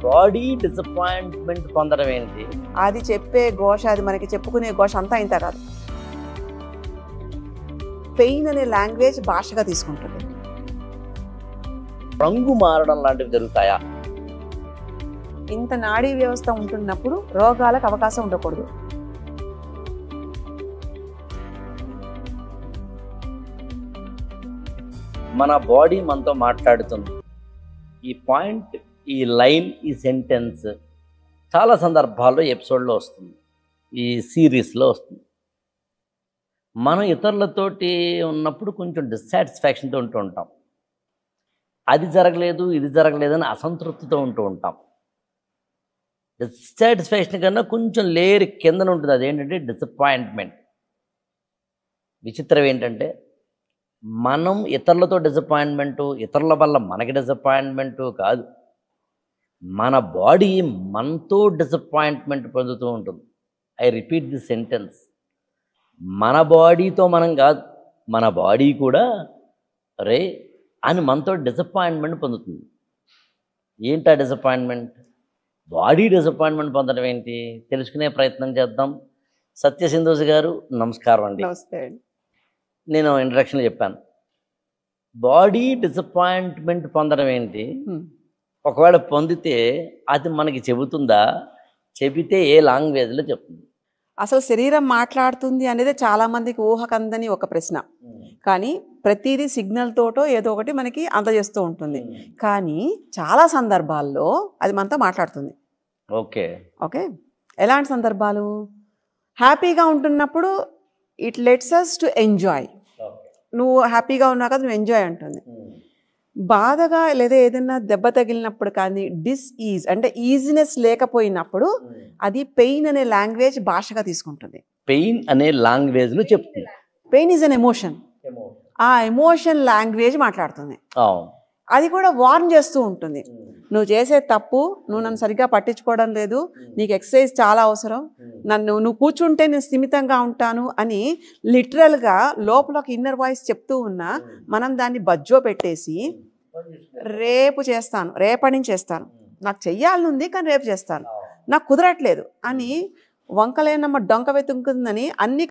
Body disappointment పొందడం ఏంటి? అది చెప్పే ఘోష, అది మనకి చెప్పుకునే ఘోష అంతా ఇంత కాదు. పెయిన్ అనే లాంగ్వేజ్ భాషగా తీసుకుంటుంది. రంగు మారడం లాంటివి జరుగుతాయా? ఇంత నాడీ వ్యవస్థ ఉంటున్నప్పుడు రోగాలకు అవకాశం ఉండకూడదు. మన బాడీ మనతో మాట్లాడుతుంది. ఈ పాయింట్, ఈ లైన్, ఈ సెంటెన్స్ చాలా సందర్భాల్లో ఎపిసోడ్లో వస్తుంది, ఈ సిరీస్లో వస్తుంది. మనం ఇతరులతోటి ఉన్నప్పుడు కొంచెం డిస్సాటిస్ఫాక్షన్తో ఉంటూ ఉంటాం. అది జరగలేదు, ఇది జరగలేదు అని అసంతృప్తితో ఉంటూ ఉంటాం. డిస్సాటిస్ఫాక్షన్ కన్నా కొంచెం లేయర్ కిందన ఉంటుంది, అదేంటంటే డిసప్పాయింట్మెంట్. విచిత్రం ఏంటంటే మనం ఇతరులతో డిసప్పాయింట్మెంటు, ఇతరుల వల్ల మనకి డిసప్పాయింట్మెంటు కాదు, మన బాడీ మనతో డిసప్పాయింట్మెంట్ పొందుతూ ఉంటుంది. I repeat the sentence. మన బాడీతో మనం కాదు, మన బాడీ కూడా రే అని మనతో డిసప్పాయింట్మెంట్ పొందుతుంది. ఏంటా డిసప్పాయింట్మెంట్? బాడీ డిసప్పాయింట్మెంట్ పొందడం ఏంటి తెలుసుకునే ప్రయత్నం చేద్దాం. సత్యసింధూసి గారు నమస్కారం అండి. నమస్తే అండి. నేను ఇంట్రడక్షన్లో చెప్పాను, బాడీ డిసప్పాయింట్మెంట్ పొందడం ఏంటి, ఒకవేళ పొందితే అది మనకి చెబుతుందా, చెబితే ఏ లాంగ్వేజ్లో చెప్తుంది? అసలు శరీరం మాట్లాడుతుంది అనేది చాలా మందికి ఊహకందని ఒక ప్రశ్న. కానీ ప్రతిదీ సిగ్నల్ తోటో ఏదో ఒకటి మనకి అందజేస్తూ ఉంటుంది. కానీ చాలా సందర్భాల్లో అది మనతో మాట్లాడుతుంది. ఓకే ఓకే, ఎలాంటి సందర్భాలు? హ్యాపీగా ఉంటున్నప్పుడు it lets us to enjoy. నువ్వు హ్యాపీగా ఉన్నావు కదా, నువ్వు ఎంజాయ్ అంటుంది. బాధగా లేదా ఏదైనా దెబ్బ తగిలినప్పుడు కానీ డిస్ఈజ్ అంటే ఈజీనెస్ లేకపోయినప్పుడు అది పెయిన్ అనే లాంగ్వేజ్ భాషగా తీసుకుంటుంది. పెయిన్ అనే లాంగ్వేజ్లో చెప్తుంది. Pain is an emotion. ఆ ఎమోషన్ లాంగ్వేజ్ మాట్లాడుతుంది. అది కూడా వార్న్ చేస్తూ ఉంటుంది. నువ్వు చేసే తప్పు, నువ్వు నన్ను సరిగ్గా పట్టించుకోవడం లేదు, నీకు ఎక్సర్సైజ్ చాలా అవసరం, నువ్వు కూర్చుంటే నేను స్థిమితంగా ఉంటాను అని లిటరల్గా లోపల ఒక ఇన్నర్ వాయిస్ చెప్తూ ఉన్నా మనం దాన్ని బజ్జో పెట్టేసి రేపు చేస్తాను, రేపటి నుంచి చేస్తాను, నాకు చెయ్యాలనుంది కానీ రేపు చేస్తాను, నాకు కుదరట్లేదు అని వంకలేనమ్మ డొంక వెతుకుందని అన్ని